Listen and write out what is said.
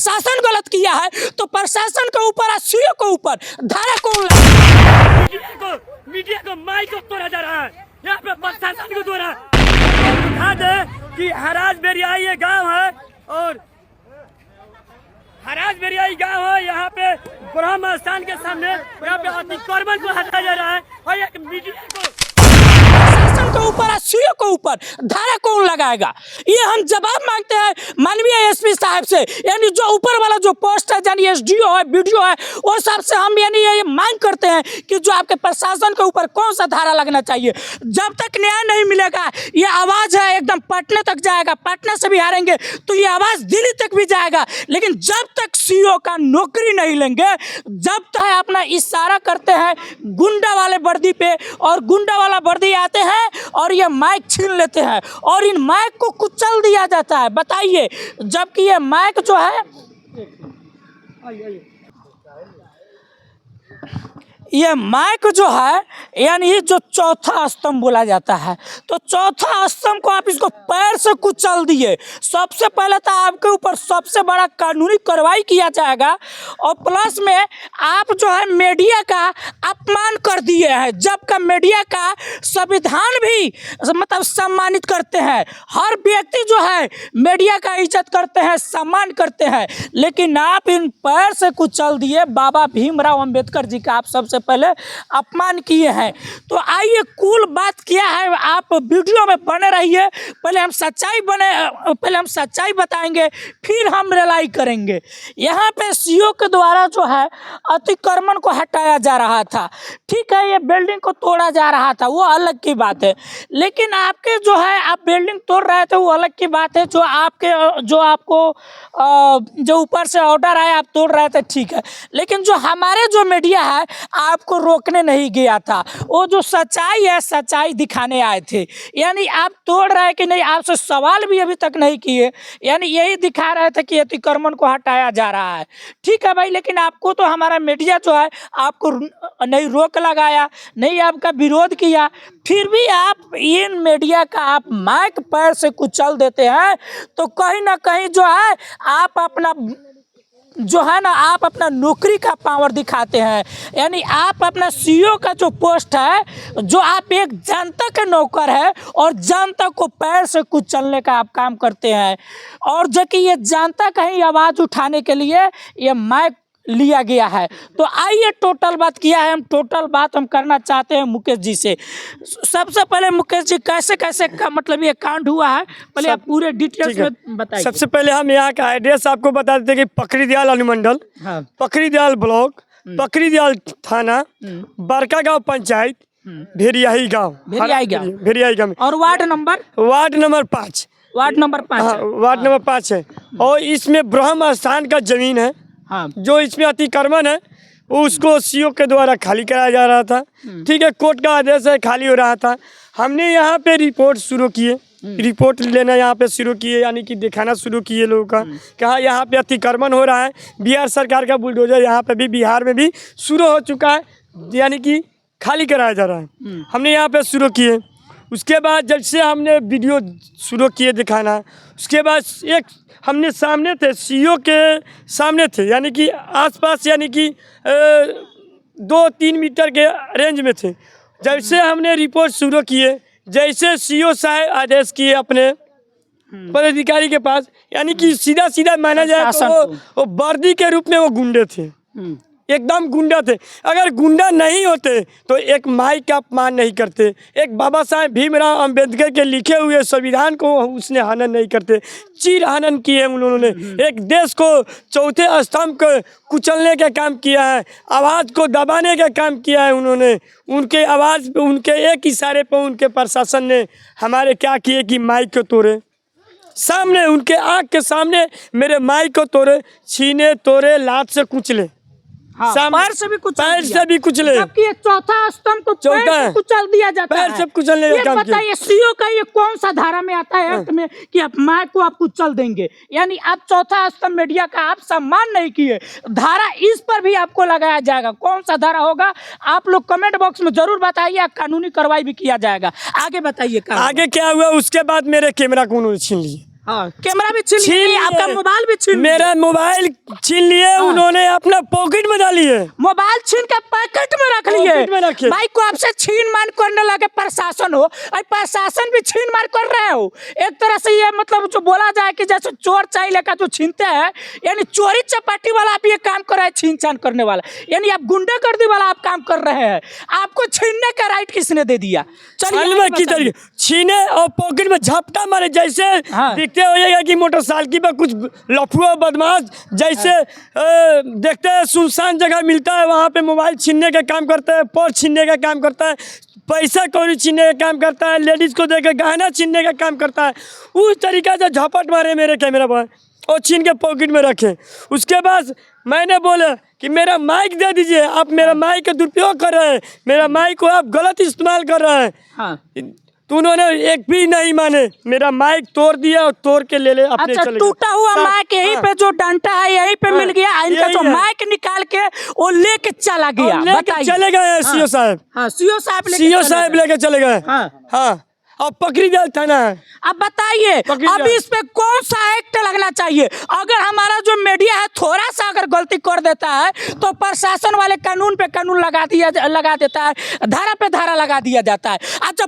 प्रशासन गलत किया है तो प्रशासन के ऊपर सीओ के ऊपर धारा कौन लगा? मीडिया को माइक को तोड़ा जा रहा है यहाँ पे प्रशासन के द्वारा। बता दें कि हराज बेरियाई ये गाँव है और हराज बेरियाई गाँव है। यहाँ पे ब्रह्म स्थान के सामने यहाँ पे अतिक्रमण को हटाया जा रहा है और एक मीडिया को प्रशासन के ऊपर सीओ के ऊपर धारा कौन लगाएगा? ये हम जवाब मांगते हैं माननीय एसपी साहब से। यानी जो ऊपर वाला जो पोस्ट है यानी एसडीओ है वीडियो है वो सबसे हम यानी ये मांग करते हैं कि जो आपके प्रशासन के ऊपर कौन सा धारा लगना चाहिए। जब तक न्याय नहीं मिलेगा ये आवाज़ है एकदम पटना तक जाएगा, पटना से भी हारेंगे तो ये आवाज़ दिल्ली तक भी जाएगा। लेकिन जब तक सीओ का नौकरी नहीं लेंगे, जब तक अपना इशारा करते हैं गुंडा वाले वर्दी पे और गुंडा वाला वर्दी आते हैं और ये माइक छीन लेते हैं और इन माइक को कुचल दिया जाता है। बताइए, जबकि ये माइक जो है ये माइक जो है यानी जो चौथा स्तंभ बोला जाता है तो चौथा स्तंभ को आप इसको पैर से कुचल दिए। सबसे पहले तो आपके ऊपर सबसे बड़ा कानूनी कार्रवाई किया जाएगा और प्लस में आप जो है मीडिया का अपमान कर दिए हैं, जबकि मीडिया का संविधान भी मतलब सम्मानित करते हैं। हर व्यक्ति जो है मीडिया का इज्जत करते हैं, सम्मान करते हैं, लेकिन आप इन पैर से कुचल दिए बाबा भीमराव अंबेडकर जी का आप सबसे पहले अपमान किए हैं। तो आइए कुल बात क्या है, आप वीडियो में बने रहिए। पहले हम सच्चाई बताएंगे फिर हम रिलाई करेंगे। यहाँ पे सीओ के द्वारा जो है अतिक्रमण को हटाया जा रहा था, ठीक है, ये बिल्डिंग को तोड़ा जा रहा था, वो अलग की बात है। लेकिन आपके जो है आप बिल्डिंग तोड़ रहे थे वो अलग की बात है। जो आपको जो ऊपर से ऑर्डर आया आप तोड़ रहे थे, ठीक है, लेकिन जो हमारे जो मीडिया है आपको रोकने नहीं गया था। वो जो सच्चाई है सच्चाई दिखाने आए थे। यानी आप तोड़ रहे कि नहीं, आपसे सवाल भी अभी तक नहीं किए, यानी यही दिखा रहे थे कि अतिक्रमण को हटाया जा रहा है, ठीक है भाई। लेकिन आपको तो हमारा मीडिया जो है आपको नहीं रोक लगाया, नहीं आपका विरोध किया, फिर भी आप इन मीडिया का आप माइक पैर से कुचल देते हैं। तो कहीं ना कहीं जो है आप अपना जो है ना आप अपना नौकरी का पावर दिखाते हैं। यानी आप अपना सीईओ का जो पोस्ट है, जो आप एक जनता के नौकर है और जनता को पैर से कुचलने का आप काम करते हैं। और जो कि ये जनता का ही आवाज़ उठाने के लिए ये माइक लिया गया है। तो आइए टोटल बात किया है, टोटल बात हम करना चाहते हैं मुकेश जी से। सबसे पहले मुकेश जी कैसे कैसे का मतलब ये कांड हुआ है, पहले आप पूरे डिटेल्स में बताइए। सबसे पहले हम यहाँ का एड्रेस आपको बता देते हैं कि पकड़ीदयाल अनुमंडल, हाँ। पकड़ीदयाल ब्लॉक, पकड़ीदयाल थाना, बरका गाँव पंचायत, भेरियाही गाँव में। और ward number 5 ward number 5 ward number 5 है। और इसमें ब्रह्म स्थान का जमीन है, हाँ। जो इसमें अतिक्रमण है उसको सीओ के द्वारा खाली कराया जा रहा था, ठीक है, कोर्ट का आदेश है, खाली हो रहा था। हमने यहाँ पे रिपोर्ट शुरू किए, रिपोर्ट लेना यहाँ पे शुरू किए, यानी कि दिखाना शुरू किए लोगों का कहा यहाँ पे अतिक्रमण हो रहा है। बिहार सरकार का बुलडोजर यहाँ पे भी बिहार में भी शुरू हो चुका है, यानी कि खाली कराया जा रहा है। हमने यहाँ पे शुरू किए, उसके बाद जब से हमने वीडियो शुरू किए दिखाना, उसके बाद एक हमने सामने थे, सीईओ के सामने थे, यानी कि आसपास यानी कि 2-3 मीटर के रेंज में थे। जब से हमने रिपोर्ट शुरू किए, जैसे सीईओ साहब आदेश किए अपने पदाधिकारी के पास, यानी कि सीधा सीधा माना जाए तो वो वर्दी के रूप में वो गुंडे थे, एकदम गुंडा थे। अगर गुंडा नहीं होते तो एक माइक का अपमान नहीं करते, एक बाबा साहेब भीमराव अंबेडकर के लिखे हुए संविधान को उसने हनन नहीं करते, चीर हनन किए उन्होंने। एक देश को चौथे स्तंभ को कुचलने का काम किया है, आवाज़ को दबाने का काम किया है उन्होंने। उनके आवाज़ पे, उनके एक इशारे पर उनके प्रशासन ने हमारे क्या किए कि माइक को तोड़े, सामने उनके आँख के सामने मेरे माइक को तोड़े, छीने तोड़े, लात से कुचले, हाँ, पैर से भी कुचले, जबकि ये चौथा स्तंभ को पैर से कुचल दिया जाता है। पैर से कुचलने का काम किया। बताइए सीईओ का ये कौन सा धारा में आता है एक्ट में कि आप माइक को आप कुचल देंगे? यानी आप चौथा स्तंभ मीडिया का आप सम्मान नहीं किए, धारा इस पर भी आपको लगाया जाएगा। कौन सा धारा होगा आप लोग कमेंट बॉक्स में जरूर बताइए, कानूनी कार्रवाई भी किया जाएगा। आगे बताइए, आगे क्या हुआ? उसके बाद मेरे कैमरा को उन्होंने छीन लिए, हाँ, कैमरा भी छीन छीन लिए, लिए। आपका मोबाइल भी छीन लिए। मेरा मोबाइल छीन लिए, उन्होंने अपना पॉकेट में डालिए, मोबाइल छीन के पैकेट में रख पॉकेट में लिए। रखे। भाई को आपसे छीन मार करने लगे प्रशासन हो, और प्रशासन भी छीन मार कर रहे हो। एक तरह से ये मतलब जो बोला जाए कि जैसे चोर चाय लेकर जो छीनते हैं, यानी चोरी चपाटी वाला आप ये काम कर रहे हैं, छीन छान करने वाला, यानी आप गुंडागर्दी वाला आप काम कर रहे हैं। आपको छीनने का राइट किसने दे दिया? अलवा की तरीके छीने और पॉकेट में झपटा मारे, जैसे हाँ। दिखते होइएगा कि मोटरसाइकिल पर कुछ लफुआ बदमाश जैसे देखते हैं सुनसान जगह मिलता है वहाँ पे मोबाइल छीनने का काम करता है, पर्स छीनने का काम करता है, पैसा कौड़ी छीनने का काम करता है, लेडीज को देकर गहना छीनने का काम करता है। उस तरीका से झपट मारे मेरे कैमरा पर और छीन के पॉकेट में रखे। उसके बाद मैंने बोला कि मेरा माइक दे दीजिए, आप मेरा माइक का दुरुपयोग कर रहे हैं, मेरा माइक को आप गलत इस्तेमाल कर रहे हैं। हाँ। तो उन्होंने एक भी नहीं माने, मेरा माइक तोड़ दिया और तोड़ के ले अपने अच्छा, चले गए। टूटा हुआ सब- माइक यहीं हाँ। पे जो डंटा है यहीं पे मिल गया, इनका यही जो है। माइक निकाल के वो लेके चला गया। और लेके बताइए। चले गए सीओ साहब, हाँ, सीओ साहब लेके सीओ चले साहब गए। लेके चले गए। हाँ। हाँ, और पकड़ी दल थाना है। अब बताइए, पकड़ी अब जाए। इस पे कौन सा एक्ट लगना चाहिए? अगर हमारा जो मीडिया है थोड़ा सा अगर गलती कर देता है तो प्रशासन वाले कानून पे कानून लगा देता है, धारा पे धारा लगा दिया जाता है। अच्छा,